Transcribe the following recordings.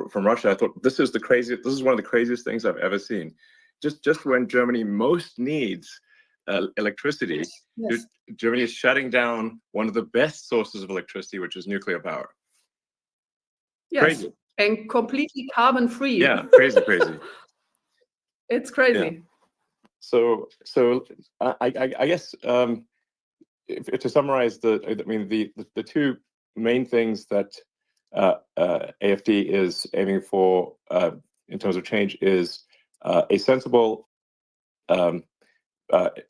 from Russia, I thought this is one of the craziest things I've ever seen. Just when Germany most needs electricity, yes. Germany is shutting down one of the best sources of electricity, which is nuclear power. Yes, Crazy. and completely carbon free. Yeah, crazy. It's crazy. Yeah. So I guess if to summarize the two main things that AfD is aiming for in terms of change is a sensible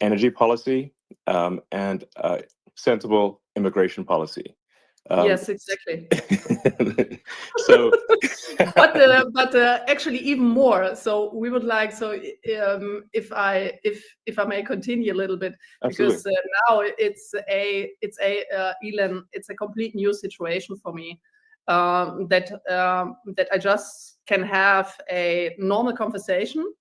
energy policy and sensible immigration policy. Yes, exactly. So, but actually even more. So we would like, if I may continue a little bit, because now it's Elon, it's a complete new situation for me. That I just can have a normal conversation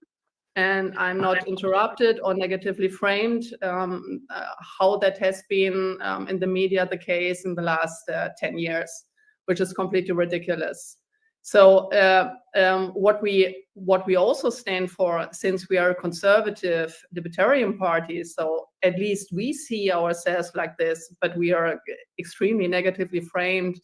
and I'm not interrupted or negatively framed, how that has been in the media the case in the last 10 years, which is completely ridiculous. So what we also stand for, since we are a conservative libertarian party, so at least we see ourselves like this, but we are extremely negatively framed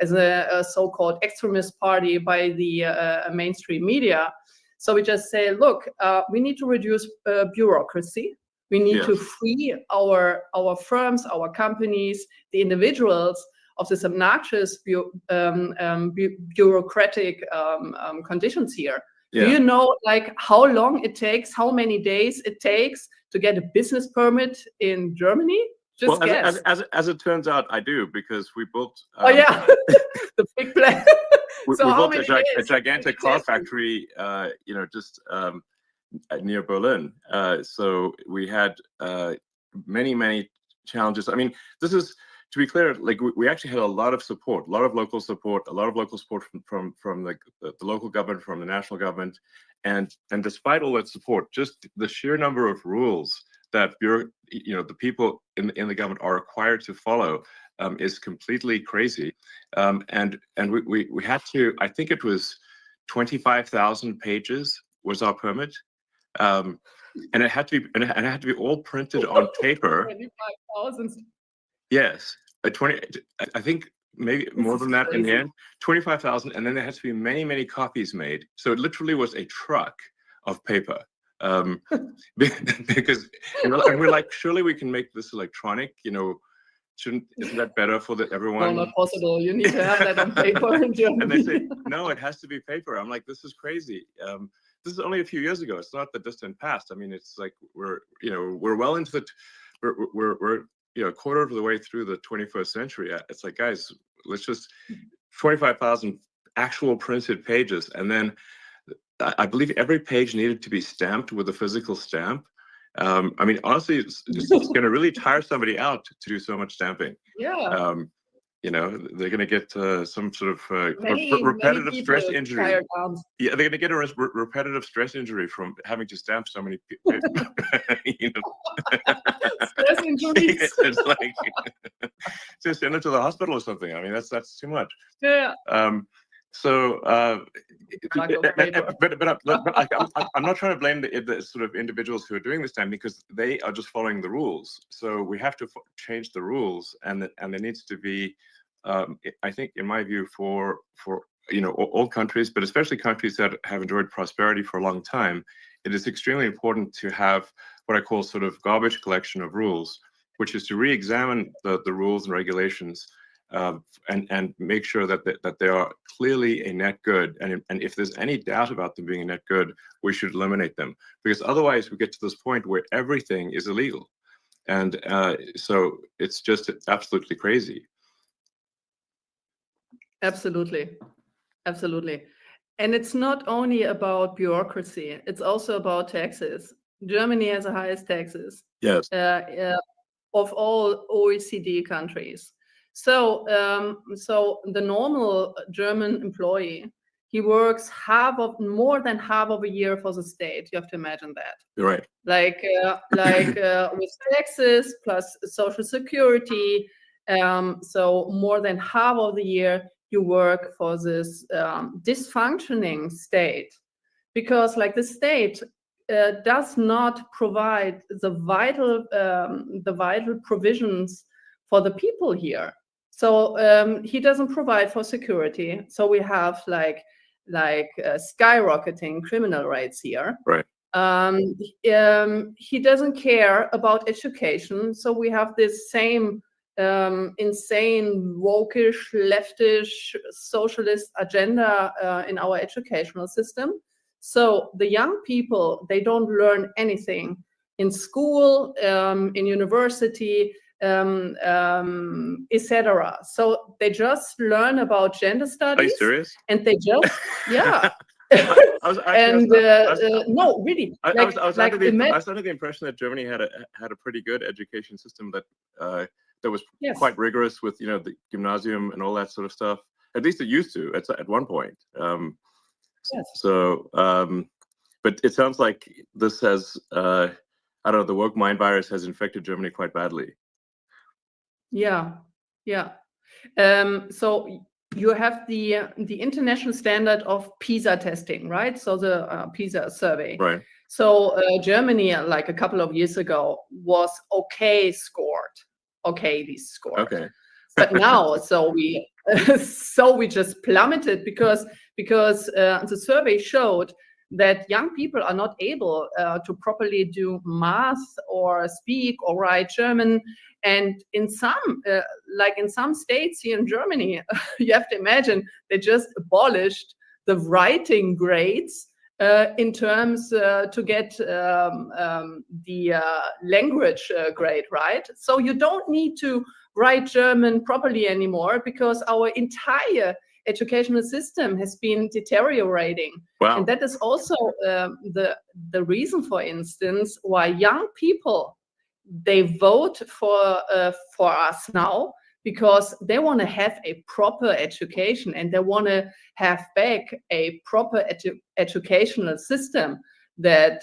as a so-called extremist party by the mainstream media. So we just say, look, we need to reduce bureaucracy. We need to free our firms, our companies, the individuals of this obnoxious bureaucratic conditions here. Yeah. Do you know, like, how long it takes, how many days it takes to get a business permit in Germany? Just guess. As it turns out, I do, because we built. The big plan. We built a gigantic car factory, just near Berlin. So we had many challenges. I mean, this is, to be clear, like we actually had a lot of support, a lot of local support from the local government, from the national government, and despite all that support, just the sheer number of rules that the people in the government are required to follow is completely crazy. And we had to, I think it was 25,000 pages was our permit. And it had to be all printed on paper. 25,000. Yes, I think maybe more than that in the end. 25,000, and then there had to be many copies made. So it literally was a truck of paper. Because and we're like, surely we can make this electronic. Isn't that better for everyone? No, not possible. You need to have that on paper in Germany. And they say, no, it has to be paper. I'm like, this is crazy. This is only a few years ago. It's not the distant past. I mean, it's like we're well into we're a quarter of the way through the 21st century. It's like, guys, let's just 25,000 actual printed pages, and then I believe every page needed to be stamped with a physical stamp. I mean, honestly, it's going to really tire somebody out to do so much stamping. Yeah. They're going to get some sort of repetitive stress injury. Yeah, they're going to get a repetitive stress injury from having to stamp so many people. Stress injuries. It's like just send them to the hospital or something. I mean, that's too much. Yeah. So, but I'm not trying to blame the sort of individuals who are doing this time, because they are just following the rules. So we have to change the rules, and there needs to be, I think, in my view, for all countries, but especially countries that have enjoyed prosperity for a long time, it is extremely important to have what I call sort of garbage collection of rules, which is to re-examine the rules and regulations. And make sure that they are clearly a net good, and if there's any doubt about them being a net good, we should eliminate them, because otherwise we get to this point where everything is illegal, and so it's just absolutely crazy. Absolutely, and it's not only about bureaucracy; it's also about taxes. Germany has the highest taxes. Yes. Of all OECD countries. So the normal German employee, he works more than half of a year for the state. You have to imagine that. You're right. Like with taxes plus Social Security, so more than half of the year you work for this dysfunctioning state, because like the state does not provide the vital provisions for the people here. So he doesn't provide for security. So we have like skyrocketing criminal rates here. Right. He doesn't care about education. So we have this same insane, wokish, leftish, socialist agenda in our educational system. So the young people, they don't learn anything in school, in university, etc. So they just learn about gender studies. Are you serious? And they just, yeah. No, really. I was under the impression that Germany had a pretty good education system that was quite rigorous with the gymnasium and all that sort of stuff. At least it used to at one point. So, but it sounds like this has I don't know, the woke mind virus has infected Germany quite badly. Yeah. So you have the international standard of PISA testing, right? So the PISA survey. Right. So Germany, like a couple of years ago, was okay scored. Okay. But now, so we just plummeted because the survey showed that young people are not able to properly do math or speak or write German. And in some states here in Germany, you have to imagine they just abolished the writing grades in terms to get the language grade, right? So you don't need to write German properly anymore because our entire educational system has been deteriorating. Wow. And that is also the reason, for instance, why young people, they vote for us now, because they want to have a proper education and they want to have back a proper educational system that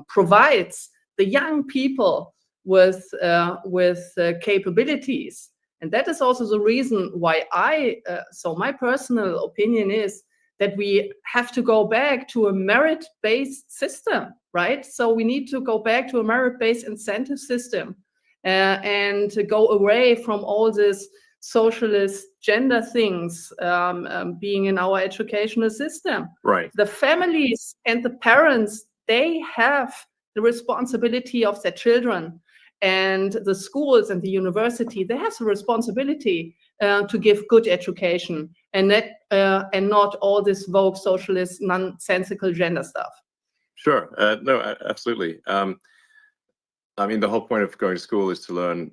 provides the young people with capabilities. And that is also the reason why so my personal opinion is that we have to go back to a merit-based system, right? So we need to go back to a merit-based incentive system and to go away from all this socialist gender things being in our educational system. Right. The families and the parents, they have the responsibility of their children. And the schools and the university, they have the responsibility to give good education and not all this woke socialist nonsensical gender stuff. Sure. No, absolutely. I mean, the whole point of going to school is to learn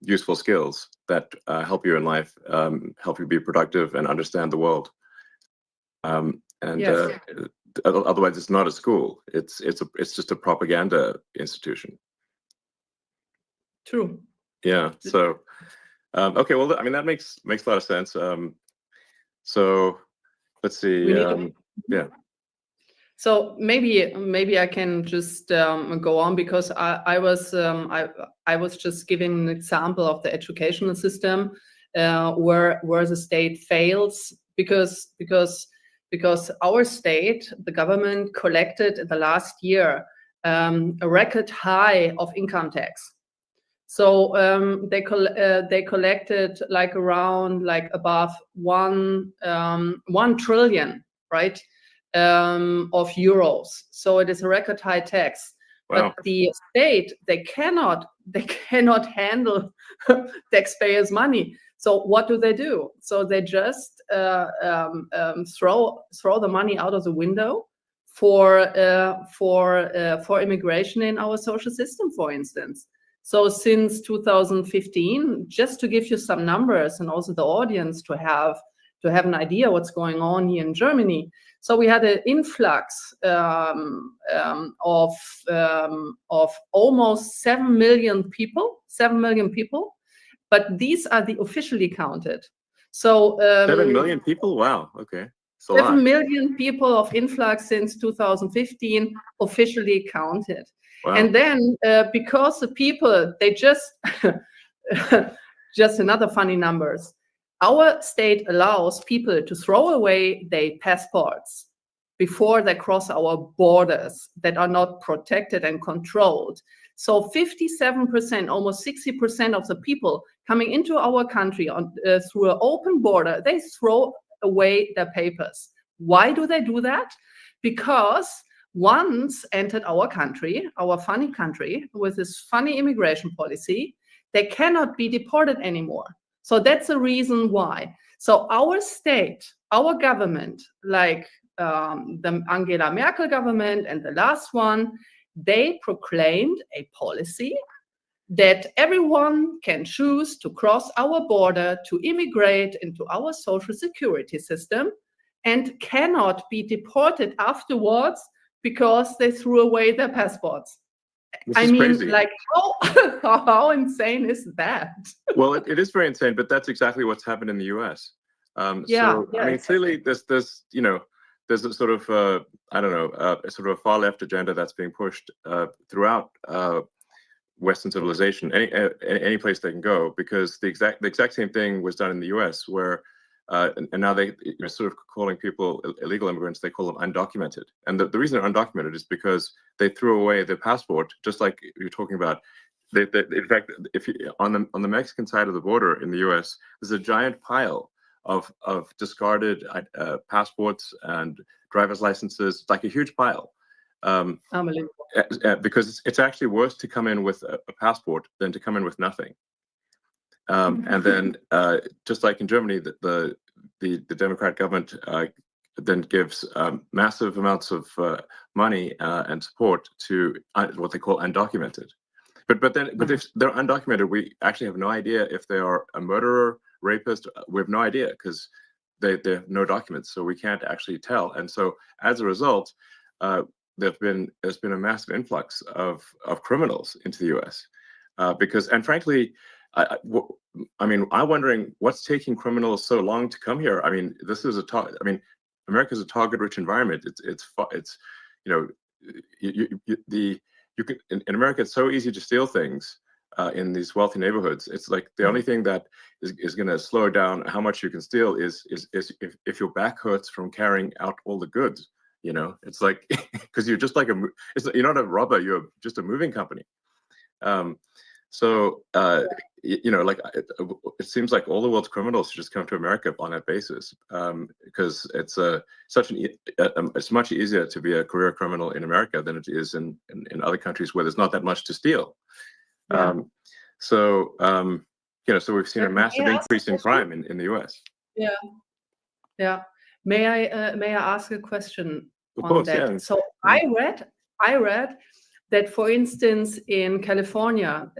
useful skills that help you in life, help you be productive and understand the world. Otherwise, it's not a school. It's just a propaganda institution. True. Yeah. So, okay. Well, I mean, that makes a lot of sense. So, let's see. Yeah. So maybe I can just go on, because I was just giving an example of the educational system where the state fails because our state, the government, collected in the last year a record high of income tax. So they collected around above 1 trillion, right, of euros. So it is a record high tax. Wow. But the state, they cannot handle taxpayers' money. So what do? So they just throw the money out of the window for immigration in our social system, for instance. So since 2015, just to give you some numbers and also the audience to have an idea what's going on here in Germany. So we had an influx of almost 7 million people, but these are the officially counted. So 7 million people? Wow. Okay. 7 million people of influx since 2015 officially counted. Wow. And then because the people, they just just another funny numbers. Our state allows people to throw away their passports before they cross our borders that are not protected and controlled. So 57%, almost 60% of the people coming into our country through an open border, they throw away their papers. Why do they do that? Because once entered our country, our funny country, with this funny immigration policy, they cannot be deported anymore. So that's the reason why. So our state, our government, like the Angela Merkel government and the last one, they proclaimed a policy that everyone can choose to cross our border to immigrate into our social security system and cannot be deported afterwards because they threw away their passports. I mean, crazy. Like, how insane is that? Well, it is very insane, but that's exactly what's happened in the U.S. I mean, clearly, there's a sort of I don't know, a sort of a far left agenda that's being pushed throughout Western civilization, any place they can go, because the exact same thing was done in the U.S. where. And now they're sort of calling people illegal immigrants. They call them undocumented. And the reason they're undocumented is because they threw away their passport, just like you're talking about. In fact, if you, on the Mexican side of the border in the U.S., there's a giant pile of discarded passports and driver's licenses, like a huge pile. Unbelievable. Because it's actually worse to come in with a passport than to come in with nothing. And then, just like in Germany, the Democrat government then gives massive amounts of money and support to what they call undocumented. But if they're undocumented, we actually have no idea if they are a murderer, rapist. We have no idea because they have no documents, so we can't actually tell. And so, as a result, there's been a massive influx of criminals into the U.S. And frankly. I'm wondering what's taking criminals so long to come here. I mean, this is America's a target-rich environment. It's you can in America. It's so easy to steal things in these wealthy neighborhoods. It's like the only thing that is going to slow down how much you can steal is if your back hurts from carrying out all the goods. It's like because you're just like you're not a robber. You're just a moving company. So, it seems like all the world's criminals should just come to America on that basis, because it's it's much easier to be a career criminal in America than it is in other countries where there's not that much to steal. Yeah. So we've seen a massive increase in crime in the U.S. Yeah, yeah. May I ask a question of on course, that? Yeah. So I read that, for instance, in California,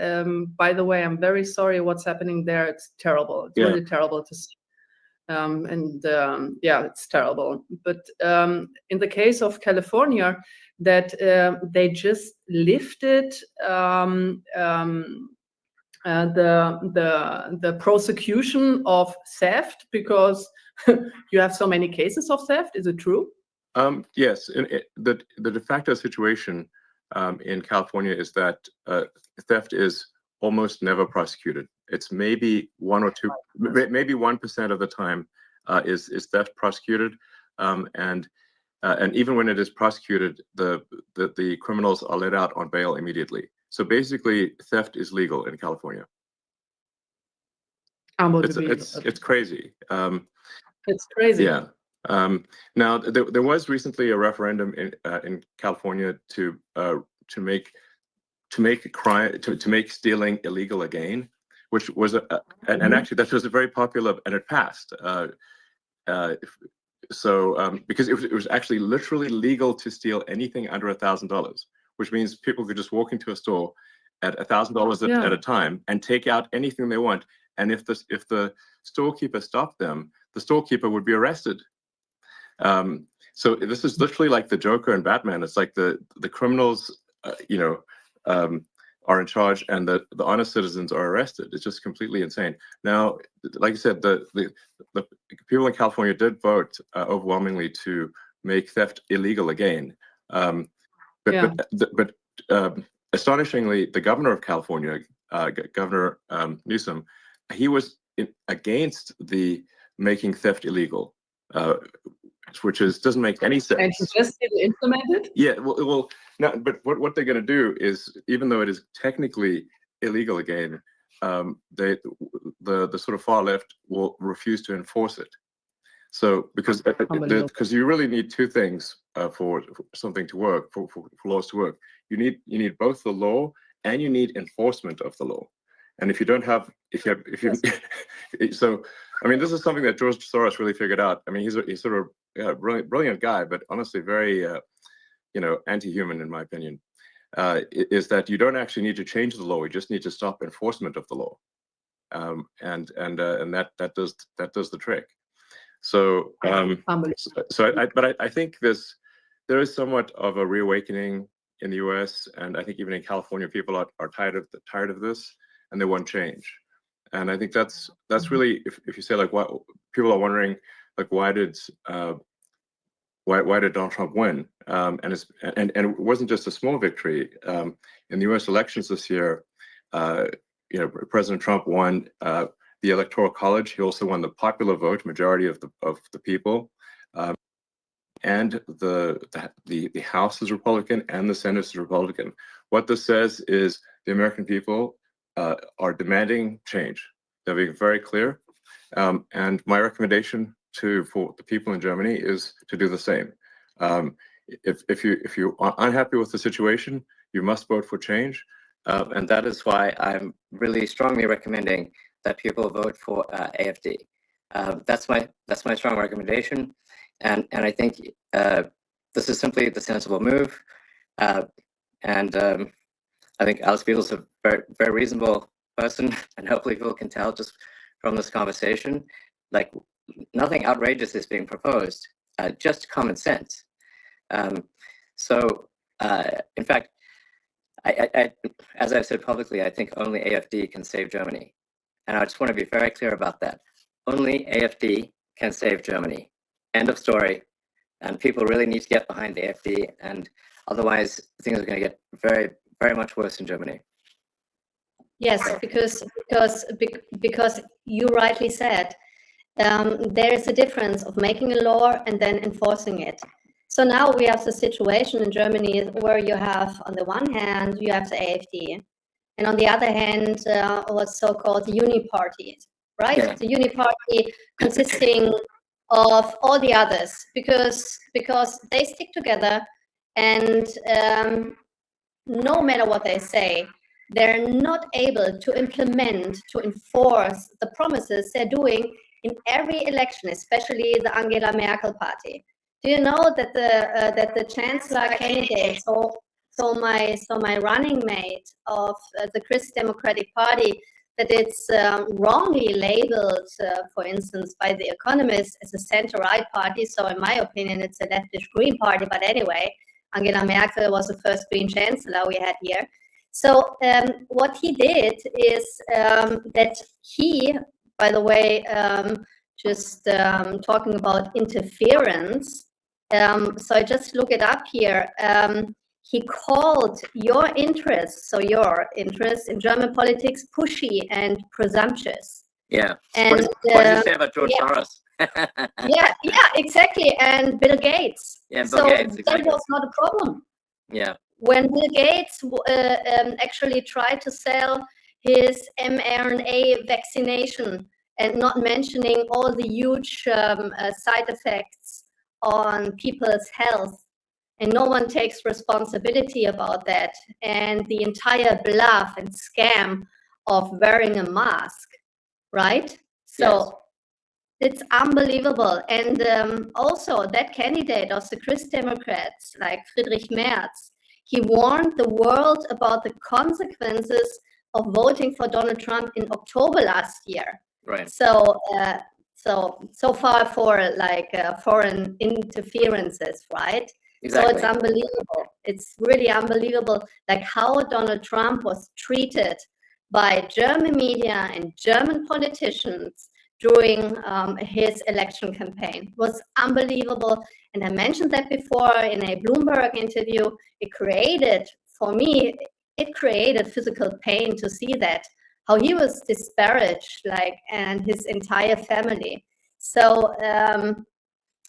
by the way, I'm very sorry what's happening there. It's terrible. It's really terrible to see. It's terrible. But in the case of California, that they just lifted the prosecution of theft because you have so many cases of theft. Is it true? Yes. The de facto situation in California is that theft is almost never prosecuted. It's maybe 1 or 2, maybe 1% of the time is theft prosecuted, and even when it is prosecuted, the criminals are let out on bail immediately. So basically, theft is legal in California. It's crazy. It's crazy. Yeah. Now there was recently a referendum in California to make stealing illegal again, which was and actually that was a very popular, and it passed. Because it was actually literally legal to steal anything under $1,000, which means people could just walk into a store at $1,000 at a time and take out anything they want. And if the storekeeper stopped them, the storekeeper would be arrested. So this is literally like the Joker and Batman. It's like the criminals, are in charge, and the honest citizens are arrested. It's just completely insane. Now, like I said, the people in California did vote overwhelmingly to make theft illegal again. But astonishingly, the governor of California, Governor Newsom, he was against the making theft illegal, which doesn't make any sense. And he just didn't implement it? Yeah, well, no, but what they're going to do is, even though it is technically illegal again, the sort of far left will refuse to enforce it. So because you really need two things for something to work, for laws to work. You need both the law and you need enforcement of the law. And if you don't have, so I mean, this is something that George Soros really figured out. I mean, he's sort of brilliant guy, but honestly very anti-human in my opinion. Is that you don't actually need to change the law; you just need to stop enforcement of the law, and that does the trick. So, but I think there is somewhat of a reawakening in the U.S. and I think even in California, people are tired of this and they want change. And I think that's really, if you say like, what people are wondering, like why did Donald Trump win? And it wasn't just a small victory. In the U.S. elections this year, President Trump won the Electoral College. He also won the popular vote, majority of the people, and the House is Republican and the Senate is Republican. What this says is the American people are demanding change. They're being very clear, and my recommendation for the people in Germany is to do the same. If you are unhappy with the situation, you must vote for change, and that is why I'm really strongly recommending that people vote for AfD. That's my strong recommendation, and I think this is simply the sensible move. And I think Alex Weidel is a very, very reasonable person, and hopefully people can tell just from this conversation, like nothing outrageous is being proposed, just common sense. So in fact, I, as I've said publicly, I think only AfD can save Germany. And I just want to be very clear about that. Only AfD can save Germany. End of story. And people really need to get behind the AfD, and otherwise things are going to get very, very much worse in Germany. Yes, because you rightly said, there is a difference of making a law and then enforcing it. So now we have the situation in Germany where you have, on the one hand, you have the AfD, and on the other hand, what's so-called the Uni-Party, right? Yeah. The Uni-Party consisting of all the others, because they stick together, and no matter what they say, they're not able to implement, to enforce the promises they're doing in every election, especially the Angela Merkel party. Do you know that the chancellor candidate, so my running mate of the Christ Democratic Party, that it's wrongly labeled, for instance, by The Economist as a center-right party. So in my opinion, it's a leftish Green party. But anyway, Angela Merkel was the first Green chancellor we had here. So what he did is that he, by the way, just talking about interference, so I just look it up here. He called your interest in German politics pushy and presumptuous. Yeah. And what did you say about George Soros? yeah, exactly. And Bill Gates. Yeah, Bill Gates, exactly. That was not a problem. Yeah. When Bill Gates actually tried to sell his mRNA vaccination and not mentioning all the huge side effects on people's health, and no one takes responsibility about that, and the entire bluff and scam of wearing a mask, right? So yes. It's unbelievable. And also that candidate of the Christ Democrats, like Friedrich Merz, he warned the world about the consequences of voting for Donald Trump in October last year. Right. So far for like foreign interferences, right? Exactly. So it's unbelievable. It's really unbelievable, like how Donald Trump was treated by German media and German politicians during his election campaign. It was unbelievable. And I mentioned that before in a Bloomberg interview. It created, for me, physical pain to see that, how he was disparaged, like, and his entire family. So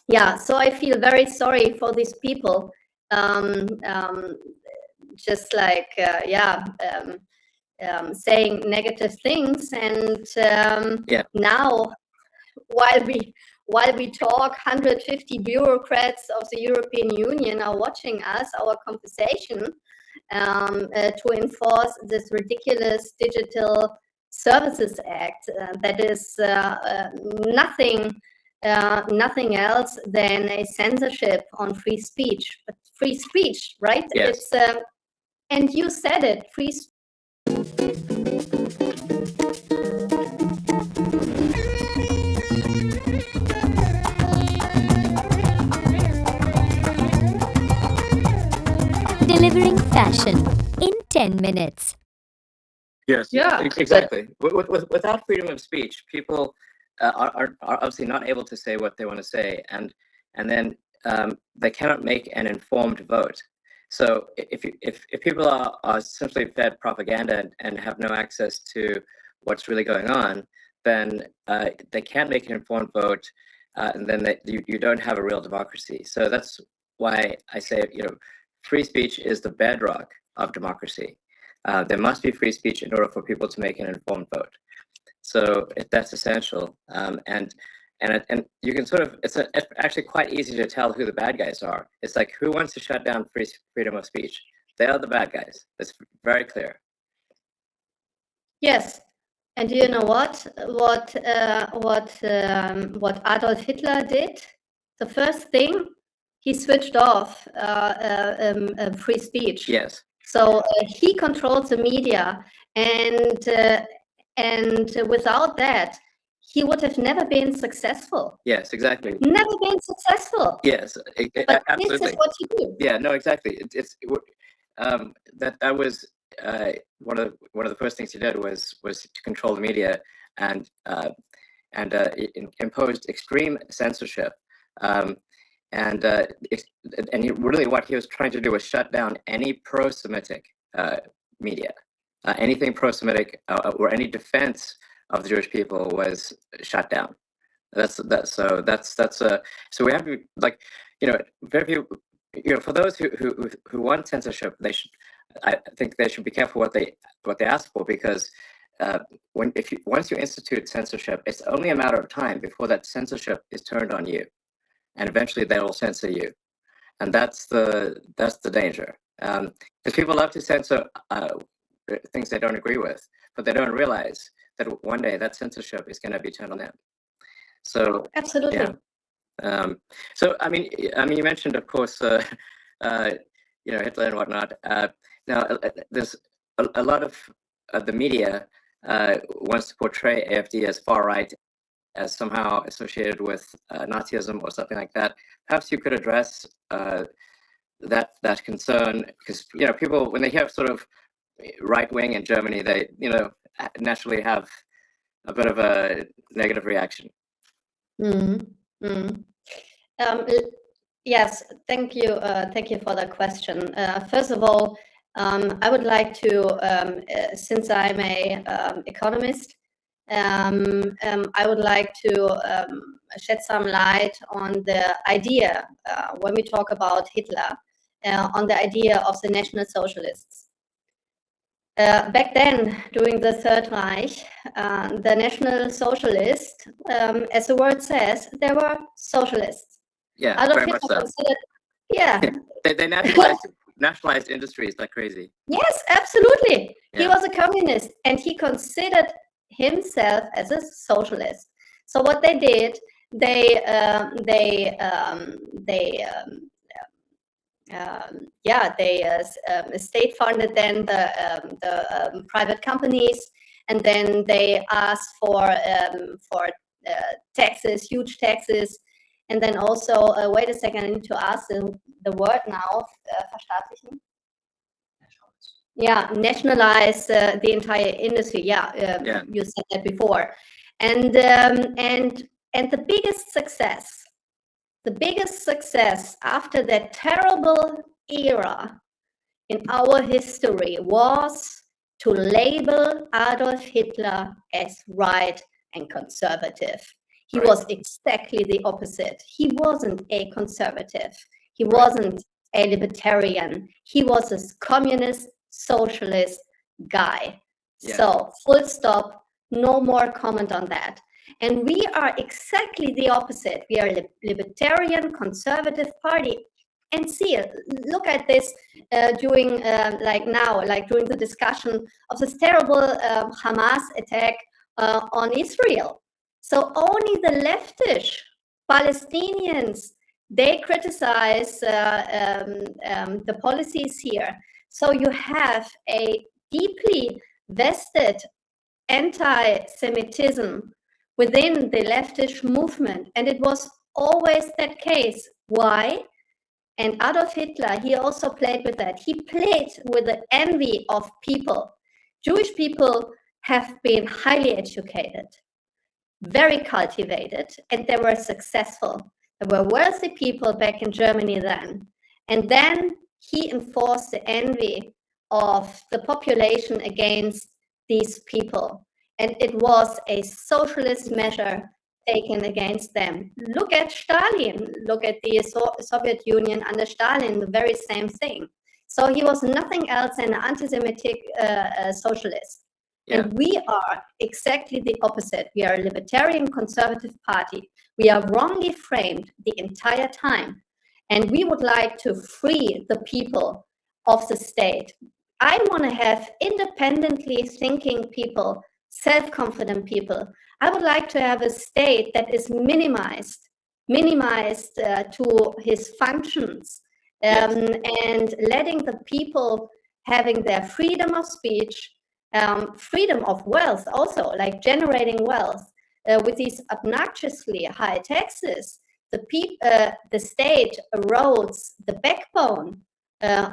yeah, so I feel very sorry for these people. Just like saying negative things, and now while we talk, 150 bureaucrats of the European Union are watching us, our conversation, to enforce this ridiculous Digital Services Act that is nothing else than a censorship on free speech. But free speech, right? Yes. It's and you said it, free speech. Delivering fashion in 10 minutes. Yes. Yeah. Exactly. Without freedom of speech, people are obviously not able to say what they want to say, and then they cannot make an informed vote. So if people are simply fed propaganda and have no access to what's really going on, then they can't make an informed vote, and then you don't have a real democracy. So that's why I say, free speech is the bedrock of democracy. There must be free speech in order for people to make an informed vote. So that's essential. And you can it's actually quite easy to tell who the bad guys are. It's like, who wants to shut down freedom of speech? They are the bad guys. It's very clear. Yes, and do you know what Adolf Hitler did? The first thing, he switched off free speech. Yes. So he controlled the media, and without that, he would have never been successsul. Yes, exactly. Never been successful. Yes, But absolutely. this is what you do. Yeah, no, exactly. That was one of the first things he did was to control the media and imposed extreme censorship. And really what he was trying to do was shut down any pro-Semitic media. Anything pro-Semitic or any defense of the Jewish people was shut down. So we have to, like, very few, for those who want censorship, I think they should be careful what they ask for, because once you institute censorship, it's only a matter of time before that censorship is turned on you, and eventually they will censor you, and that's the danger. Because people love to censor things they don't agree with, but they don't realize that one day that censorship is going to be turned on them. So absolutely. Yeah. So I mean, you mentioned, of course, Hitler and whatnot. Now, there's a lot of the media wants to portray AfD as far right, as somehow associated with Nazism or something like that. Perhaps you could address that concern, because people, when they hear sort of right wing in Germany, they naturally have a bit of a negative reaction. Yes, thank you for the question. First of all, I would like to, since I'm a economist, I would like to shed some light on the idea, when we talk about Hitler, on the idea of the National Socialists. Back then, during the Third Reich, the National Socialists, as the word says, they were socialists. Yeah, Adolf very much Hitler so. Yeah. They nationalized industries like crazy. Yes, absolutely. Yeah. He was a communist, and he considered himself as a socialist. So what they did, they state funded then the private companies, and then they asked for taxes, huge taxes, and then also wait a second, I need to ask the word now. Verstaatlichen. Yeah, nationalize the entire industry. Yeah, you said that before, and the biggest success after that terrible era in our history was to label Adolf Hitler as right and conservative. He was exactly the opposite. He wasn't a conservative. He wasn't a libertarian. He was a communist, socialist guy. Yeah. So full stop, no more comment on that. And we are exactly the opposite. We are a libertarian, conservative party. And see, look at this during during the discussion of this terrible Hamas attack on Israel. So only the leftish Palestinians, they criticize the policies here. So you have a deeply vested anti-Semitism within the leftish movement. And it was always that case. Why? And Adolf Hitler, he also played with that. He played with the envy of people. Jewish people have been highly educated, very cultivated, and they were successful. There were wealthy people back in Germany then. And then he enforced the envy of the population against these people. And it was a socialist measure taken against them. Look at Stalin. Look at the Soviet Union under Stalin, the very same thing. So he was nothing else than an anti-Semitic socialist. Yeah. And we are exactly the opposite. We are a libertarian conservative party. We are wrongly framed the entire time. And we would like to free the people of the state. I want to have independently thinking people, self-confident people. I would like to have a state that is minimized to his functions, and letting the people having their freedom of speech, freedom of wealth also, like generating wealth. With these obnoxiously high taxes, the state erodes the backbone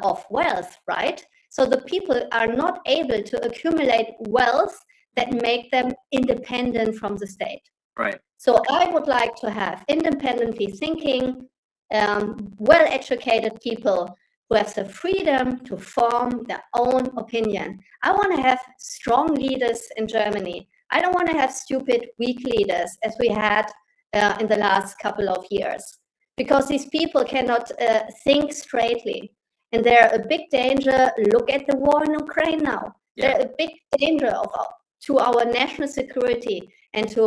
of wealth, right? So the people are not able to accumulate wealth that make them independent from the state. Right. So I would like to have independently thinking, well-educated people who have the freedom to form their own opinion. I want to have strong leaders in Germany. I don't want to have stupid, weak leaders as we had in the last couple of years, because these people cannot think straightly. And they're a big danger. Look at the war in Ukraine now. Yeah. They're a big danger to our national security and to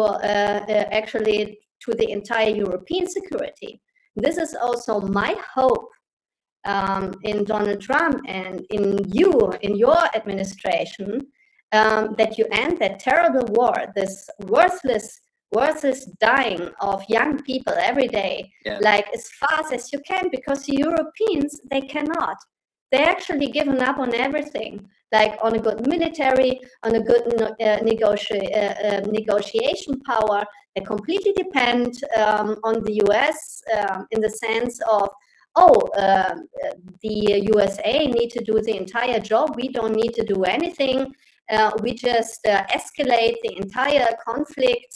actually to the entire European security. This is also my hope in Donald Trump and in your administration, that you end that terrible war, this worthless dying of young people every day, like as fast as you can, because the Europeans, they cannot. They're actually given up on everything, like on a good military, on a good negotiation power. They completely depend on the US in the sense of, the USA need to do the entire job. We don't need to do anything. We just escalate the entire conflict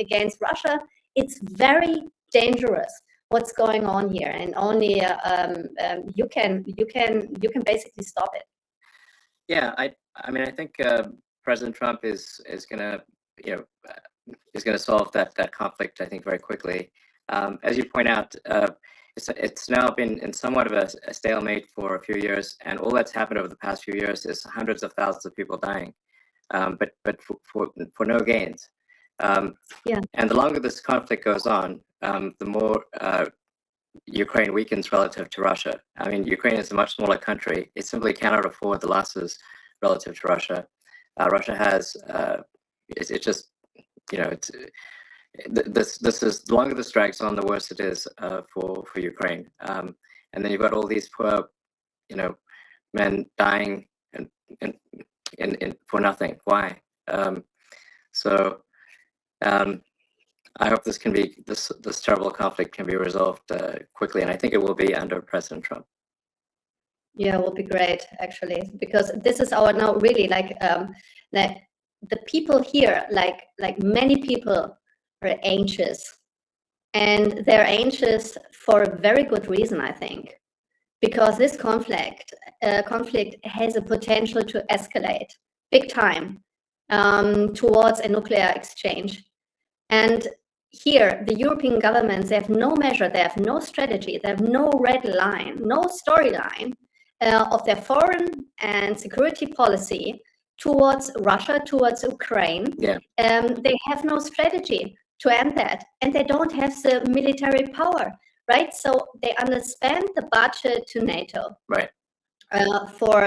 against Russia. It's very dangerous what's going on here, and only you can basically stop it. Yeah, I mean, I think President Trump is gonna solve that conflict, I think, very quickly. As you point out, it's now been in somewhat of a stalemate for a few years, and all that's happened over the past few years is hundreds of thousands of people dying, but for no gains. And the longer this conflict goes on, the more Ukraine weakens relative to Russia. I mean, Ukraine is a much smaller country. It simply cannot afford the losses relative to Russia. Russia has, it's just, this is, the longer this drags on, the worse it is for Ukraine. And then you've got all these poor, men dying and for nothing. Why? I hope this can be this terrible conflict can be resolved quickly, and I think it will be under President Trump. Yeah, it will be great, actually, because this is our now really like the people here, like many people are anxious, and they're anxious for a very good reason, I think, because this conflict has a potential to escalate big time towards a nuclear exchange. And here, the European governments, they have no measure, they have no strategy, they have no red line, no storyline of their foreign and security policy towards Russia, towards Ukraine. Yeah. They have no strategy to end that, and they don't have the military power, right? So they underspend the budget to NATO, right? For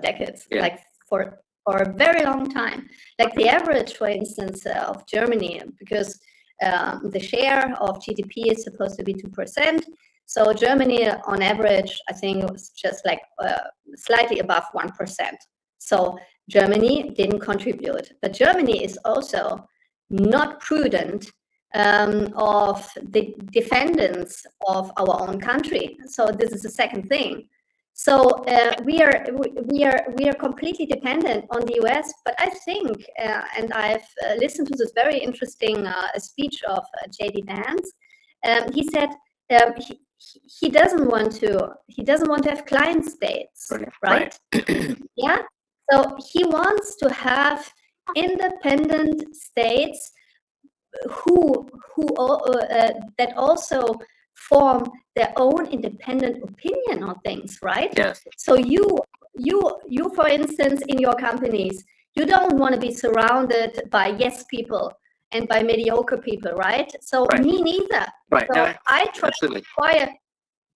decades, yeah. like for a very long time. Like the average, for instance, of Germany, because the share of GDP is supposed to be 2%. So Germany, on average, I think was just like slightly above 1%. So Germany didn't contribute, but Germany is also not prudent of the defendants of our own country. So this is the second thing. So we are completely dependent on the US. But I think, and I've listened to this very interesting speech of J.D. Vance. He said he doesn't want to have client states, right? Yeah. So he wants to have independent states who that also form their own independent opinion on things, right? Yes. So you, for instance, in your companies, you don't want to be surrounded by yes people and by mediocre people, right? So me neither. Right. So no, I try to acquire.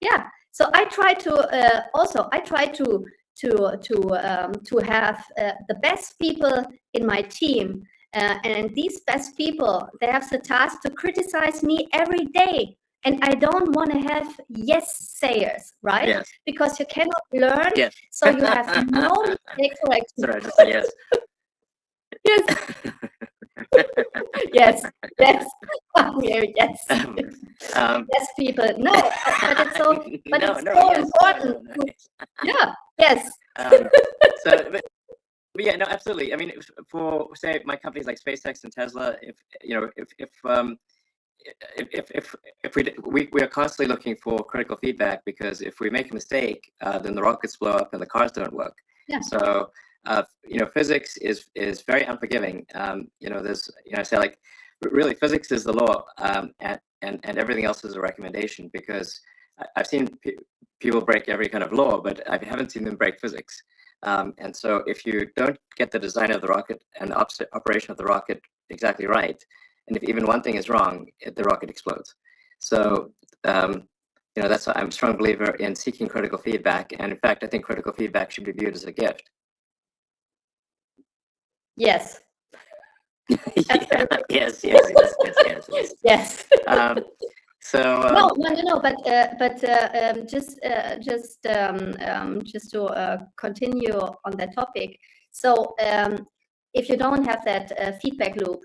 Yeah. So I try to to have the best people in my team. And these best people, they have the task to criticize me every day. And I don't want to have yes-sayers, right? Yes. Because you cannot learn. Yes. So you have no mistakes. Sorry, I just said yes. Yes. Yes. Yes. Yes, people. No, but it's so, important. Yeah. Yes. But yeah, no, absolutely. I mean, for say my companies like SpaceX and Tesla, if we are constantly looking for critical feedback, because if we make a mistake, then the rockets blow up and the cars don't work. Yeah. So physics is very unforgiving. There's say like really physics is the law, and everything else is a recommendation, because I've seen people break every kind of law, but I haven't seen them break physics. And so if you don't get the design of the rocket and the operation of the rocket exactly right, and if even one thing is wrong, the rocket explodes. So, that's why I'm a strong believer in seeking critical feedback. And in fact, I think critical feedback should be viewed as a gift. Yes. Yes. Yes. So no. But just to continue on that topic. So if you don't have that feedback loop,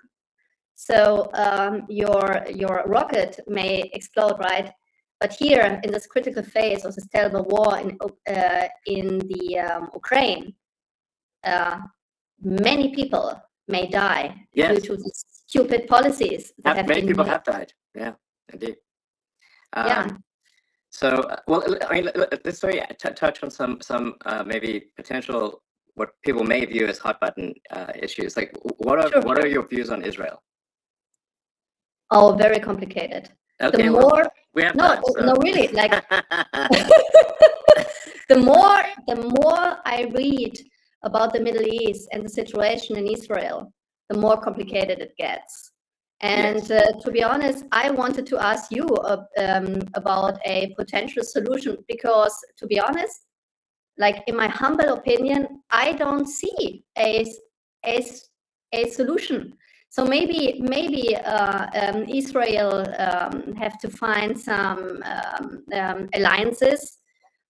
so your rocket may explode, right? But here in this critical phase of this terrible war in the Ukraine, many people may die due to the stupid policies that have many been people made. have died. Yeah, indeed. So, well, I mean, let's touch on some maybe potential what people may view as hot button issues. Like, what are your views on Israel? Oh, very complicated. Okay, the more we have really, like the more I read about the Middle East and the situation in Israel, the more complicated it gets. And to be honest, I wanted to ask you about a potential solution, because to be honest, like in my humble opinion, I don't see a solution. So maybe Israel have to find some alliances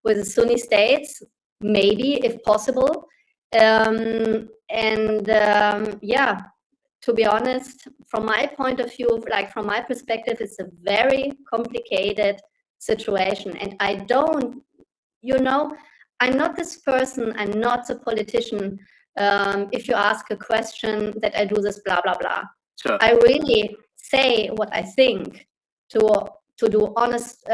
with the Sunni states, maybe if possible. To be honest, from my point of view, like from my perspective, it's a very complicated situation. And I don't, I'm not this person, I'm not a politician. If you ask a question that I do this blah, blah, blah. Sure. I really say what I think to do honest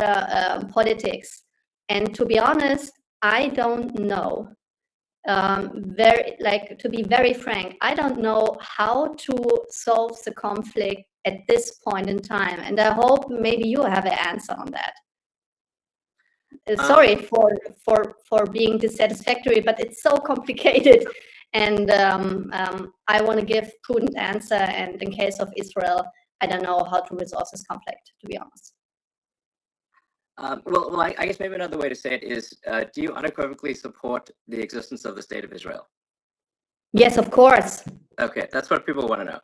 politics. And to be honest, I don't know. To be very frank, I don't know how to solve the conflict at this point in time, and I hope maybe you have an answer on that. Sorry for being dissatisfactory, but it's so complicated, and I want to give prudent answer. And in case of Israel, I don't know how to resolve this conflict, to be honest. Well, I guess maybe another way to say it is, do you unequivocally support the existence of the state of Israel? Yes, of course. Okay, that's what people want to know.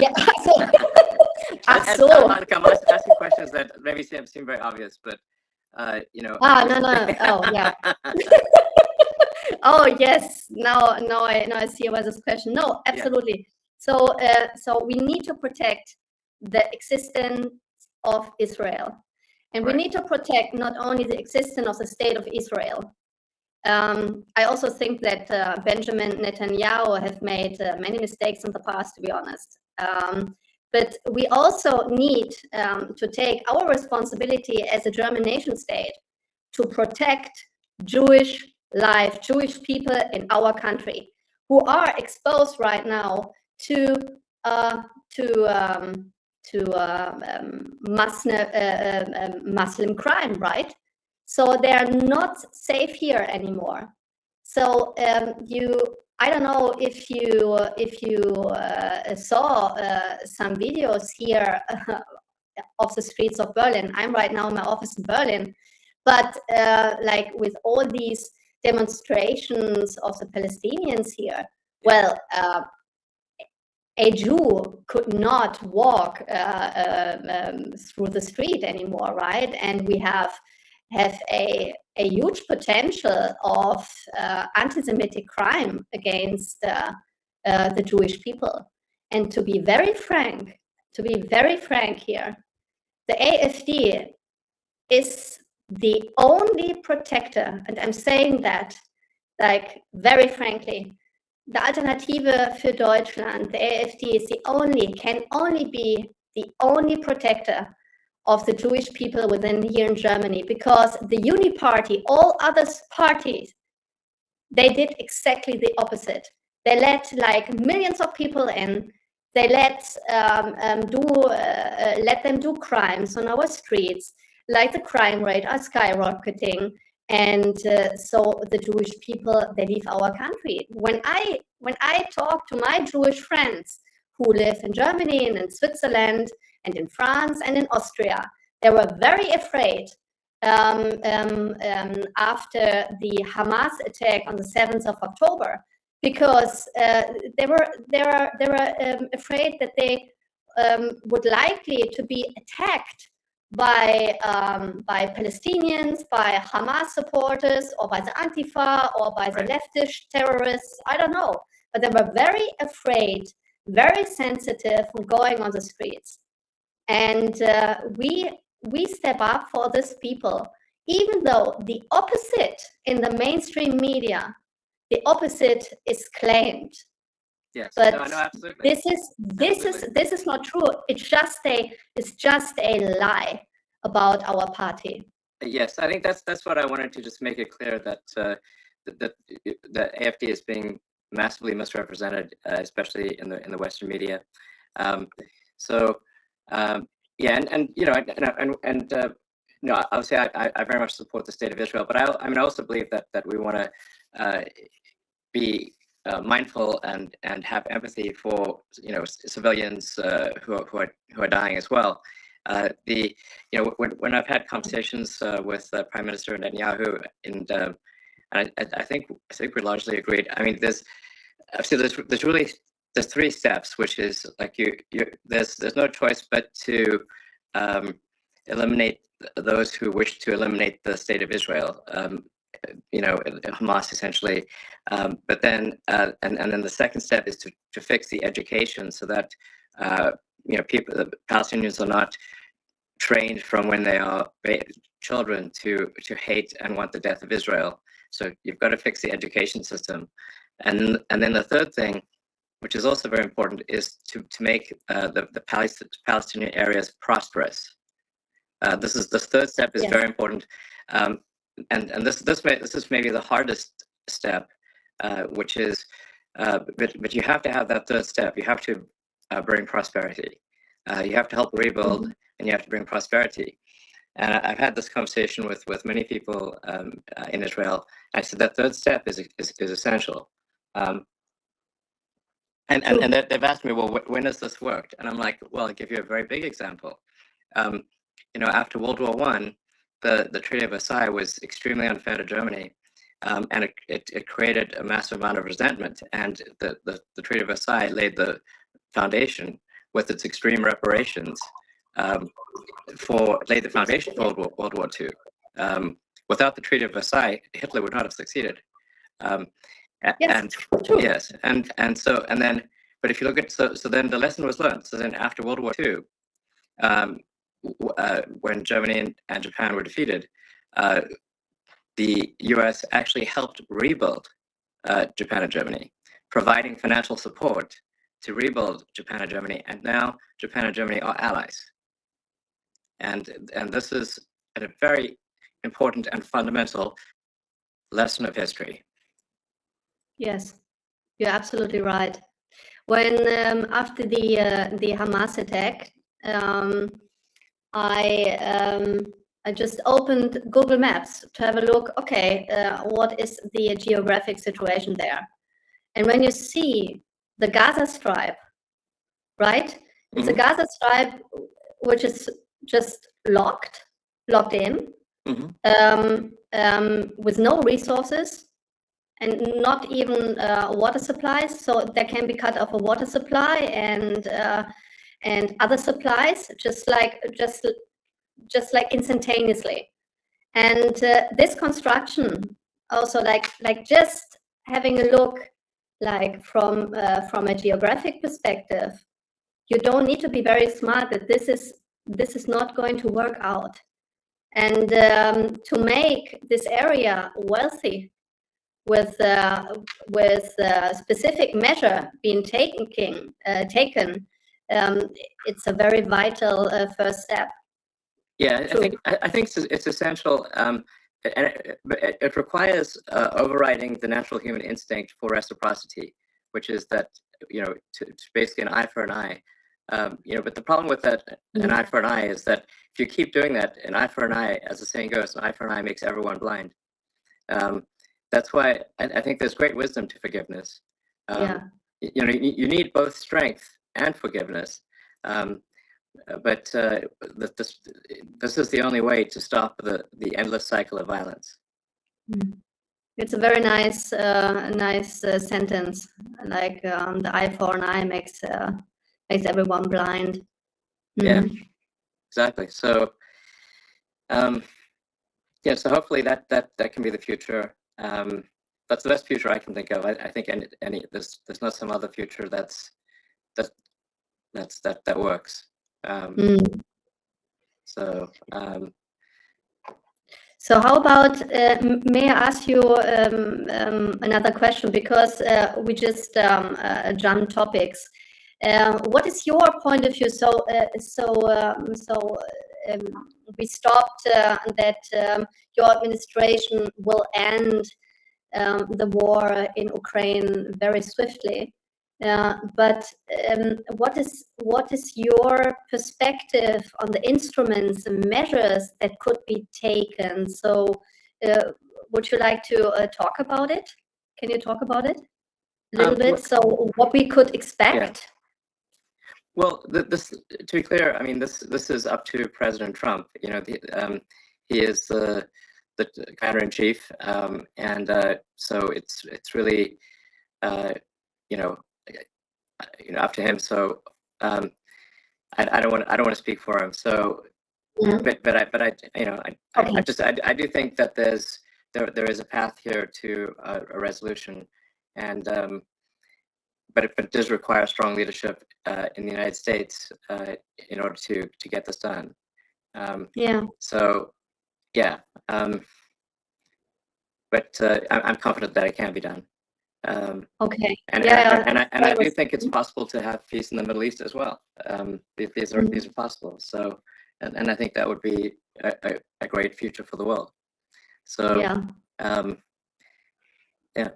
Yeah, I'm asking questions that maybe seem very obvious, but you know. No. Oh, yeah. Oh, yes. Now I see why this question. No, absolutely. Yeah. So we need to protect the existence of Israel. And we need to protect not only the existence of the state of Israel. I also think that Benjamin Netanyahu have made many mistakes in the past, to be honest. But we also need to take our responsibility as a German nation state to protect Jewish life, Jewish people in our country who are exposed right now to Muslim crime, right? So they are not safe here anymore. So I don't know if you saw some videos here of the streets of Berlin. I'm right now in my office in Berlin, but like with all these demonstrations of the Palestinians here, well, a Jew could not walk through the street anymore, right? And we have a huge potential of anti-Semitic crime against the Jewish people. And to be very frank here, the AfD is the only protector, and I'm saying that like very frankly. The Alternative für Deutschland, the AfD, can only be the only protector of the Jewish people within here in Germany, because the Uni Party, all other parties, they did exactly the opposite. They let like millions of people in. They let them do crimes on our streets, like the crime rate are skyrocketing. And so the Jewish people, they leave our country. When I talk to my Jewish friends who live in Germany and in Switzerland and in France and in Austria, they were very afraid after the Hamas attack on the 7th of October, because they were afraid that they would likely to be attacked by Palestinians, by Hamas supporters, or by the Antifa, or by the leftist terrorists. I don't know, but they were very afraid, very sensitive when going on the streets. And we step up for these people, even though the opposite in the mainstream media, the opposite is claimed. Yes, but no, absolutely. This is not true. It's just a lie about our party. Yes, I think that's what I wanted to just make it clear, that that AfD is being massively misrepresented, especially in the Western media. Yeah, and you know, no, obviously I very much support the state of Israel, but I also believe that we want to be mindful and have empathy for, you know, civilians who are dying as well. You know, when I've had conversations with Prime Minister Netanyahu, and I think we're largely agreed. I mean, there's three steps, which is like there's no choice but to eliminate those who wish to eliminate the state of Israel. You know, Hamas essentially, but then and then the second step is to fix the education, so that you know, the Palestinians are not trained from when they are children to hate and want the death of Israel. So you've got to fix the education system, and then the third thing, which is also very important, is to make the Palestinian areas prosperous. The third step is very important. this is maybe the hardest step, which is, but you have to have that third step. You have to bring prosperity. You have to help rebuild, and you have to bring prosperity. And I've had this conversation with many people in Israel. I said that third step is essential. And they've asked me, well, when has this worked? And I'm like, well, I'll give you a very big example. After World War I, the Treaty of Versailles was extremely unfair to Germany, and it created a massive amount of resentment. And the Treaty of Versailles laid the foundation with its extreme reparations laid the foundation for World War II. Without the Treaty of Versailles, Hitler would not have succeeded. Yes, But if you look at so then the lesson was learned. So then after World War II, when Germany and Japan were defeated, the U.S. actually helped rebuild Japan and Germany, providing financial support to rebuild Japan and Germany, and now Japan and Germany are allies. And this is a very important and fundamental lesson of history. Yes, you're absolutely right. When after the Hamas attack, I just opened Google Maps to have a look. Okay, what is the geographic situation there? And when you see the Gaza Strip, right? It's a Gaza Strip which is just locked in, with no resources and not even water supplies. So there can be cut off a water supply and other supplies, just like instantaneously. And this construction also, like just having a look, like from a geographic perspective, you don't need to be very smart that this is not going to work out. And to make this area wealthy with specific measure being taken, it's a very vital first step. Yeah, I think it's essential. It requires overriding the natural human instinct for reciprocity, which is that, to basically an eye for an eye. But the problem with that, an eye for an eye, is that if you keep doing that, an eye for an eye, as the saying goes, an eye for an eye makes everyone blind. That's why I think there's great wisdom to forgiveness. You need both strength and forgiveness. But this is the only way to stop the endless cycle of violence. It's a very nice sentence. Like the eye for an eye makes everyone blind. Yeah, exactly. So, so hopefully that can be the future. That's the best future I can think of. I think there's not some other future that works. So how about, may I ask you another question, because we just jumped topics. What is your point of view? We stopped that your administration will end the war in Ukraine very swiftly. But what is your perspective on the instruments and measures that could be taken? So would you like to talk about it? Can you talk about it a little bit? So what we could expect? Yeah. Well, this, to be clear, I mean, this is up to President Trump. He is the commander-in-chief, and so it's really up to him. So I don't want to speak for him. So, I do think that there is a path here to a resolution, and but it does require strong leadership in the United States in order to get this done. So, yeah. But I'm confident that it can be done. Okay. And I do think it's possible to have peace in the Middle East as well. These are possible. So, and I think that would be a great future for the world. So yeah. Yeah.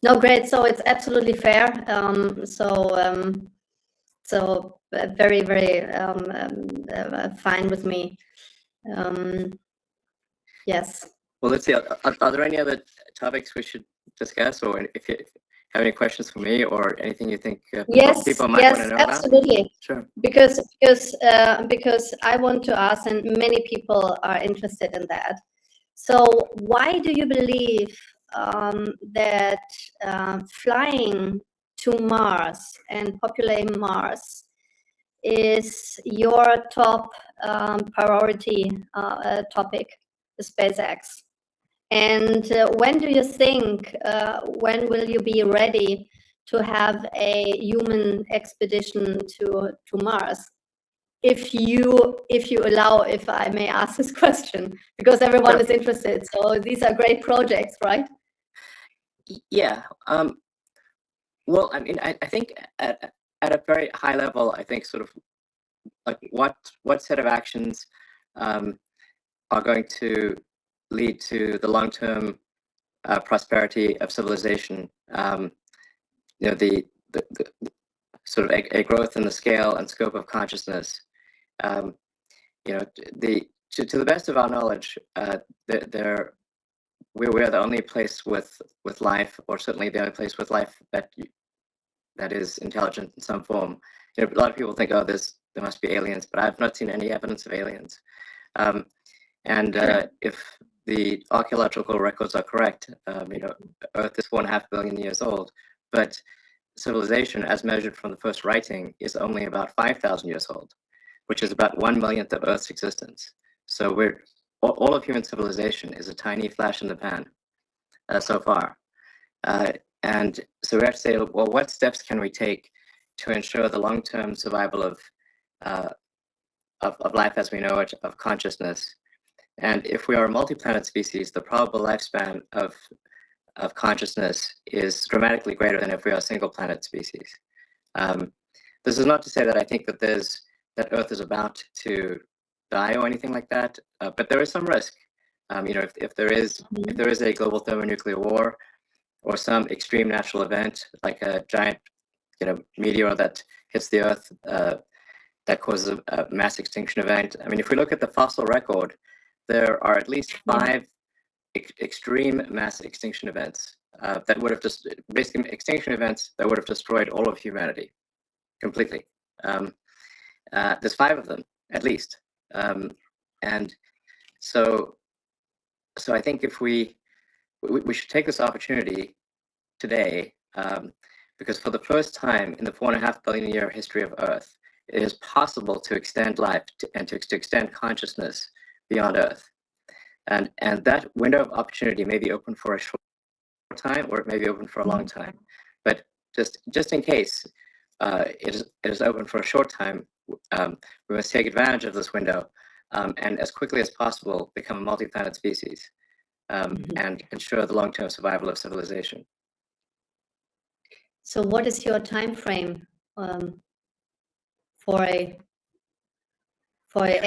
No, great. So it's absolutely fair. Very, very fine with me. Yes. Well, let's see. Are there any other topics we should discuss, or if you have any questions for me, or anything you think people might want to know absolutely. about? Sure. Because I want to ask, and many people are interested in that. So why do you believe that flying to Mars and populating Mars is your top priority topic, the SpaceX? And when do you think, when will you be ready to have a human expedition to Mars? If you allow, if I may ask this question, because everyone is interested. So these are great projects, right? Yeah. Well, I mean, I think at a very high level, I think sort of like what set of actions are going to lead to the long-term prosperity of civilization. You know, the sort of a growth in the scale and scope of consciousness. You know, to the best of our knowledge, we are the only place with life, or certainly the only place with life that is intelligent in some form. You know, a lot of people think, oh, there must be aliens, but I've not seen any evidence of aliens. If the archaeological records are correct, you know, Earth is 4.5 billion years old, but civilization, as measured from the first writing, is only about 5,000 years old, which is about 1/1,000,000th of Earth's existence. So all of human civilization is a tiny flash in the pan so far. And so we have to say, well, what steps can we take to ensure the long-term survival of life as we know it, of consciousness? And if we are a multi-planet species, the probable lifespan of consciousness is dramatically greater than if we are a single planet species. This is not to say that I think that Earth is about to die or anything like that, but there is some risk. You know, if there is a global thermonuclear war, or some extreme natural event like a giant, you know, meteor that hits the Earth that causes a mass extinction event. I mean, if we look at the fossil record, there are at least 5 extreme mass extinction events that would have just basically extinction events that would have destroyed all of humanity completely. There's 5 of them at least, and so I think if we should take this opportunity today, because for the first time in the 4.5 billion year history of Earth, it is possible to extend life and to extend consciousness beyond Earth. And that window of opportunity may be open for a short time, or it may be open for a long time. But just in case it is open for a short time, we must take advantage of this window and as quickly as possible become a multi-planet species and ensure the long-term survival of civilization. So what is your time frame for a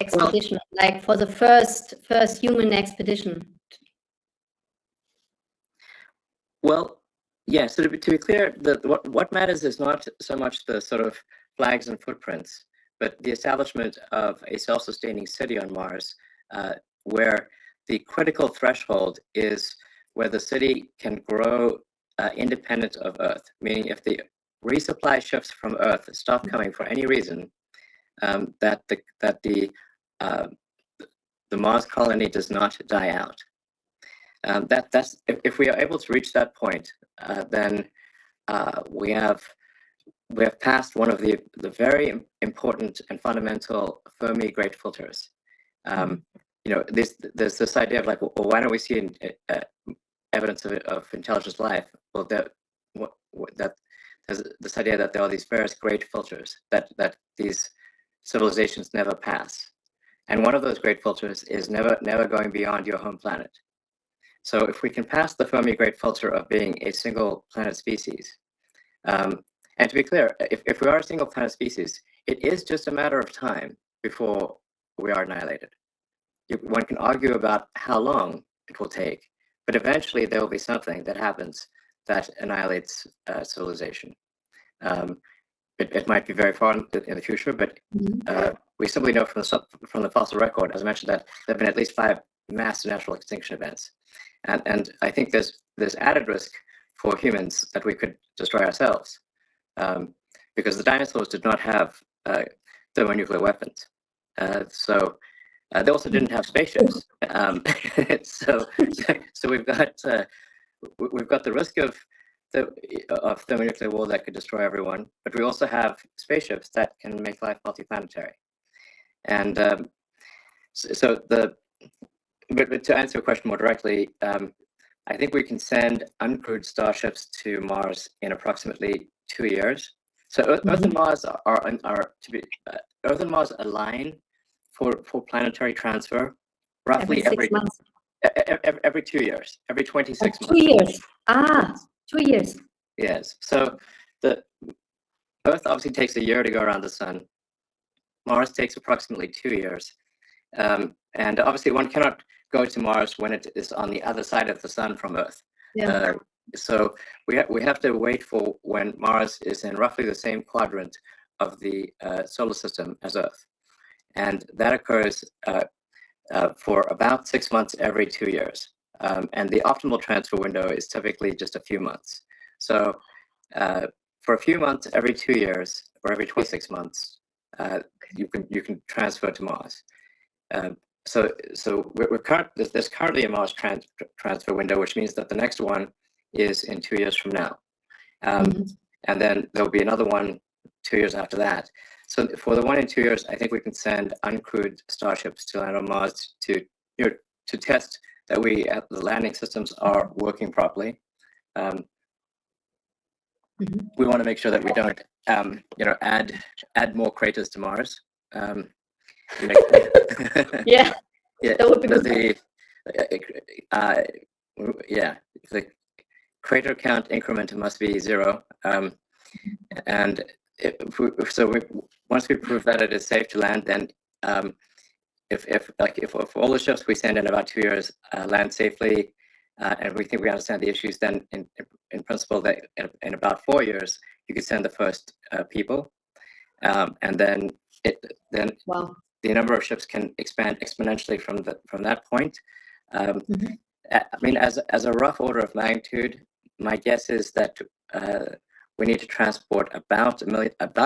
expedition, like for the first human expedition? Well, yeah, so to be clear, what matters is not so much the sort of flags and footprints, but the establishment of a self-sustaining city on Mars, where the critical threshold is where the city can grow independent of Earth, meaning if the resupply ships from Earth stop coming for any reason, that the Mars colony does not die out. That's if we are able to reach that point, then we have passed one of the very important and fundamental Fermi great filters. You know, there's this idea of like, well, why don't we see evidence of intelligent life? Well, there's this idea that there are these various great filters that these civilizations never pass, and one of those great filters is never going beyond your home planet. So if we can pass the Fermi great filter of being a single planet species, and to be clear, if we are a single planet species, it is just a matter of time before we are annihilated. one can argue about how long it will take, but eventually there will be something that happens that annihilates civilization. It might be very far in the future, but we simply know from the fossil record, as I mentioned, that there have been at least 5 mass natural extinction events, and I think there's added risk for humans that we could destroy ourselves, because the dinosaurs did not have thermonuclear weapons, so they also didn't have spaceships. So we've got the risk of thermonuclear war that could destroy everyone, but we also have spaceships that can make life multiplanetary. And but to answer your question more directly, I think we can send uncrewed starships to Mars in approximately 2 years. So Earth and Mars Earth and Mars align for planetary transfer roughly every 2 years, every 26 months. 2 years. 2 years. Yes. So the Earth obviously takes a year to go around the sun. Mars takes approximately 2 years. And obviously one cannot go to Mars when it is on the other side of the sun from Earth. Yeah. So we have to wait for when Mars is in roughly the same quadrant of the solar system as Earth. And that occurs for about 6 months every 2 years. And the optimal transfer window is typically just a few months. So for a few months every 2 years, or every 26 months, you can transfer to Mars. So there's currently a Mars transfer window, which means that the next one is in 2 years from now, and then there'll be another one 2 years after that. So for the one in 2 years, I think we can send uncrewed starships to land on Mars to test that the landing systems are working properly. We want to make sure that we don't add more craters to Mars. Yeah, that would be good. The crater count increment must be 0, and once we prove that it is safe to land, then if all the ships we send in about 2 years land safely, and we think we understand the issues, then in principle that in about 4 years you could send the first people, and then Wow. the number of ships can expand exponentially from that point. I mean, as a rough order of magnitude, my guess is that we need to transport about a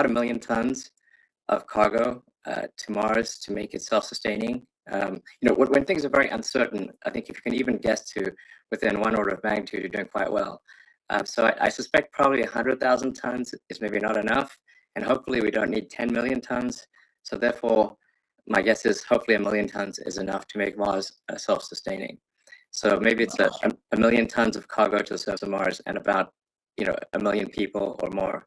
million tons of cargo to Mars to make it self-sustaining. When things are very uncertain, I think if you can even guess to within 1 order of magnitude, you're doing quite well. So I suspect probably 100,000 tons is maybe not enough, and hopefully we don't need 10 million tons. So therefore, my guess is hopefully 1 million tons is enough to make Mars self-sustaining. So maybe it's a million tons of cargo to the surface of Mars and about 1 million people or more.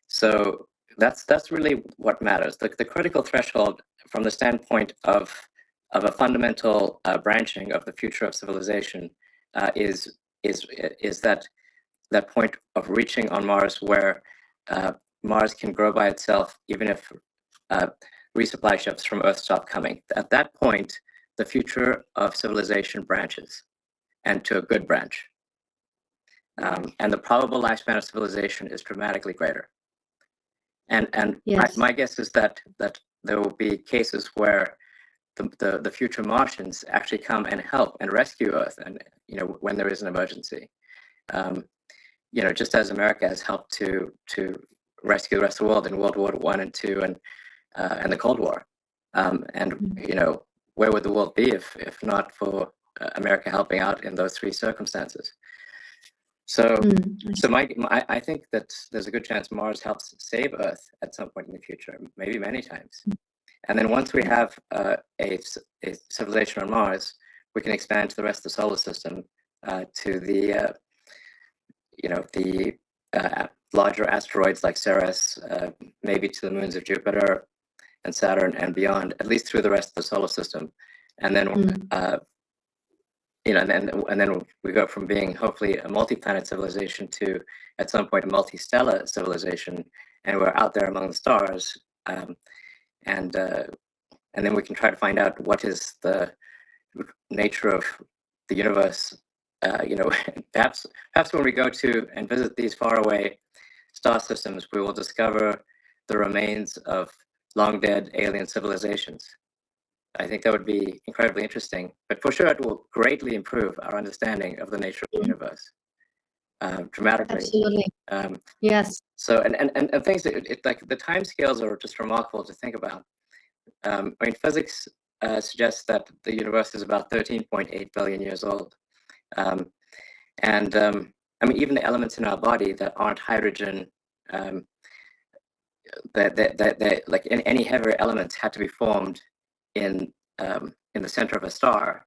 So that's really what matters. The critical threshold from the standpoint of a fundamental branching of the future of civilization is that point of reaching on Mars where Mars can grow by itself, even if resupply ships from Earth stop coming. At that point, the future of civilization branches, and to a good branch. And the probable lifespan of civilization is dramatically greater. And Yes. my guess is that there will be cases where the future Martians actually come and help and rescue Earth, and when there is an emergency. Just as America has helped to rescue the rest of the world in World War I and II and the Cold War. Where would the world be if not for America helping out in those 3 circumstances? So I think that there's a good chance Mars helps save Earth at some point in the future, maybe many times. And then once we have a civilization on Mars, we can expand to the rest of the solar system, to the larger asteroids like Ceres, maybe to the moons of Jupiter and Saturn and beyond, at least through the rest of the solar system. And then and then we go from being hopefully a multi-planet civilization to at some point a multi-stellar civilization, and we're out there among the stars. and then we can try to find out what is the nature of the universe. Perhaps when we go to and visit these faraway star systems, we will discover the remains of long dead alien civilizations. I think that would be incredibly interesting, but for sure it will greatly improve our understanding of the nature of the universe dramatically. Absolutely. Yes. So and things like the time scales are just remarkable to think about. I mean, physics suggests that the universe is about 13.8 billion years old, and I mean, even the elements in our body that aren't hydrogen, that like any heavier elements had to be formed in the center of a star,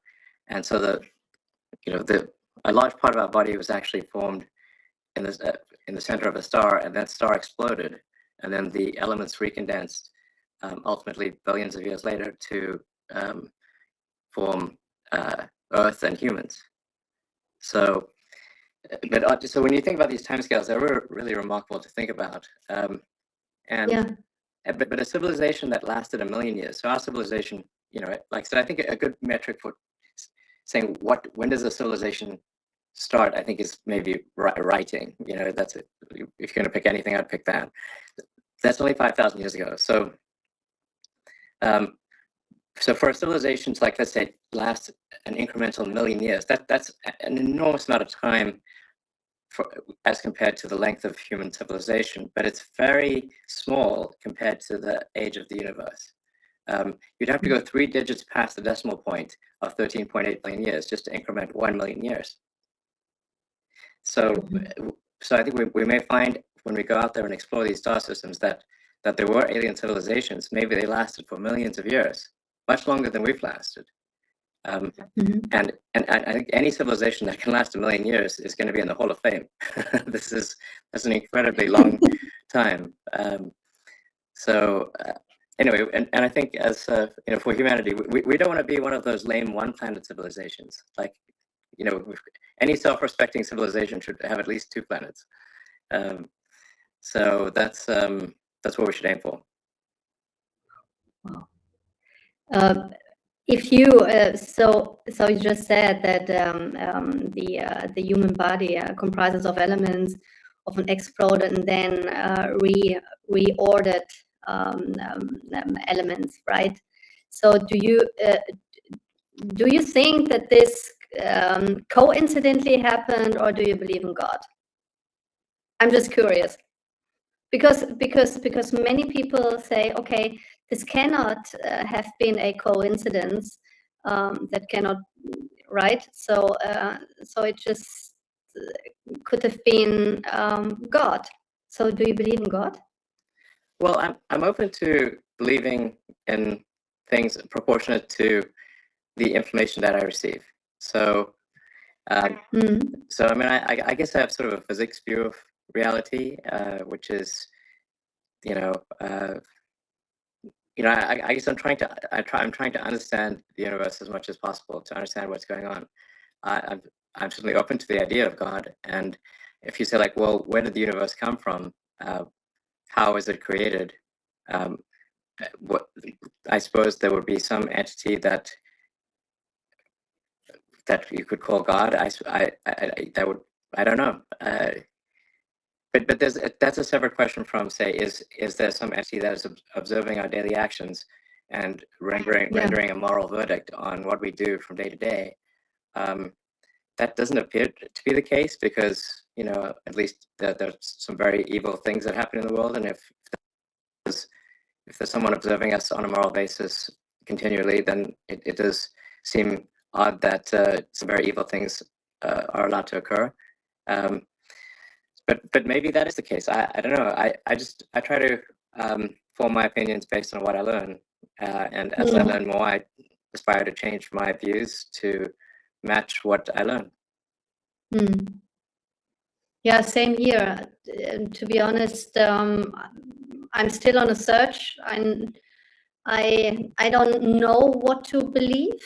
and so a large part of our body was actually formed in the center of a star, and that star exploded, and then the elements recondensed ultimately billions of years later to form Earth and humans. So when you think about these timescales, they're really remarkable to think about. But a civilization that lasted 1 million years. So our civilization, like I said, I think a good metric for saying when does a civilization start, I think, is maybe writing. That's it. If you're going to pick anything, I'd pick that. That's only 5,000 years ago. So for a civilization to, like, let's say, last an incremental 1 million years, that's an enormous amount of time as compared to the length of human civilization, but it's very small compared to the age of the universe. You'd have to go 3 digits past the decimal point of 13.8 billion years just to increment 1 million years. So I think we may find when we go out there and explore these star systems that there were alien civilizations. Maybe they lasted for millions of years, much longer than we've lasted. And I think any civilization that can last 1 million years is going to be in the Hall of Fame. That's an incredibly long time. Anyway, and I think as for humanity, we don't want to be one of those lame one-planet civilizations. Like, any self-respecting civilization should have at least 2 planets. So that's what we should aim for. Wow. If you so you just said that the human body comprises of elements of an exploded and then reordered elements, right? So do you think that this coincidentally happened, or do you believe in God? I'm just curious, because many people say, okay, this cannot have been a coincidence. That cannot, right? So it just could have been God. So do you believe in God? Well, I'm open to believing in things proportionate to the information that I receive. So I mean, I guess I have sort of a physics view of reality, which is, I guess I'm trying to understand the universe as much as possible to understand what's going on. I'm certainly open to the idea of God, and if you say, like, well, where did the universe come from? How is it created? What I suppose there would be some entity that you could call God. I don't know. But that's a separate question from, say, is there some entity that is observing our daily actions and rendering a moral verdict on what we do from day to day? That doesn't appear to be the case, because at least there's some very evil things that happen in the world, and if there's someone observing us on a moral basis continually, then it does seem odd that some very evil things are allowed to occur. But maybe that is the case. I don't know. I try to form my opinions based on what I learn, and as I learn more, I aspire to change my views to match what I learn. Yeah, same here. To be honest, I'm still on a search. I don't know what to believe.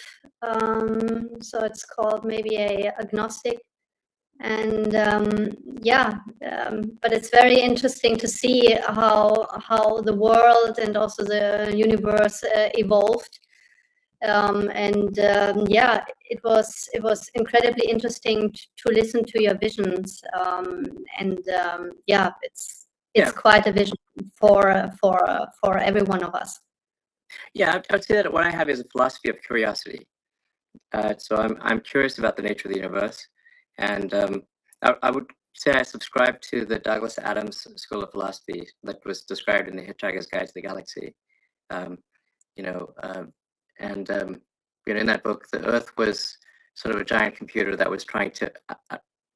So it's called maybe a agnostic And but it's very interesting to see how the world and also the universe evolved. It was incredibly interesting to listen to your visions. It's quite a vision for every one of us. Yeah, I would say that what I have is a philosophy of curiosity. So I'm curious about the nature of the universe, and I would say I subscribe to the Douglas Adams school of philosophy that was described in The Hitchhiker's Guide to the Galaxy. In that book, the Earth was sort of a giant computer that was trying to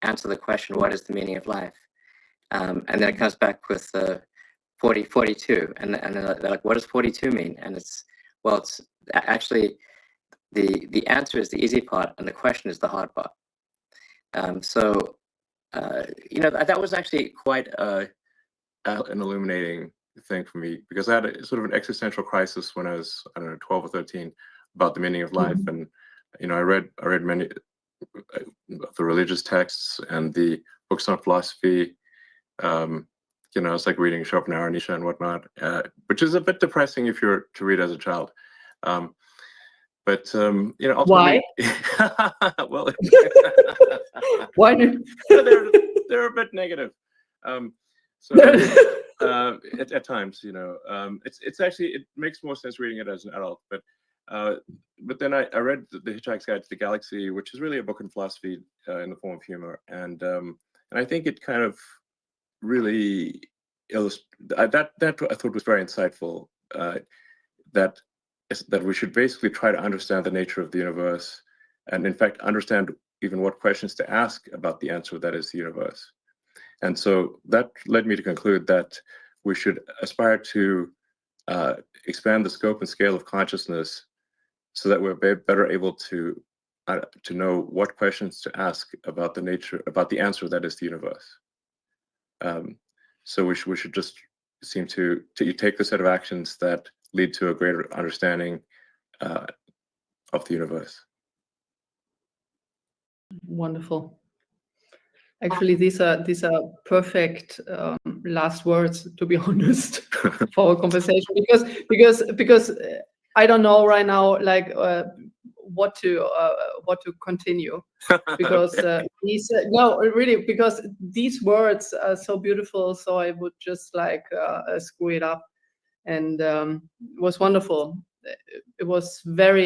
answer the question, what is the meaning of life? And then it comes back with 42, and they're like, what does 42 mean? And it's actually the answer is the easy part, and the question is the hard part. That was actually quite an illuminating thing for me, because I had a sort of an existential crisis when I was, I don't know, 12 or 13, about the meaning of life. And I read many of the religious texts and the books on philosophy. It's like reading Schopenhauer, Nietzsche, and whatnot, which is a bit depressing if you're to read as a child. Ultimately, why? Well, why? They're a bit negative. At times, it's actually, it makes more sense reading it as an adult. But then I read The Hitchhiker's Guide to the Galaxy, which is really a book in philosophy in the form of humor, and I think it kind of really that I thought was very insightful. That we should basically try to understand the nature of the universe, and in fact understand even what questions to ask about the answer that is the universe. And so that led me to conclude that we should aspire to expand the scope and scale of consciousness, so that we're better able to know what questions to ask about the answer that is the universe. So we should just seem to take the set of actions that lead to a greater understanding of the universe. Wonderful. Actually, these are perfect last words, to be honest, for our conversation, because I don't know right now, like what to continue, because because these words are so beautiful. So I would just like screw it up, and it was wonderful. It was very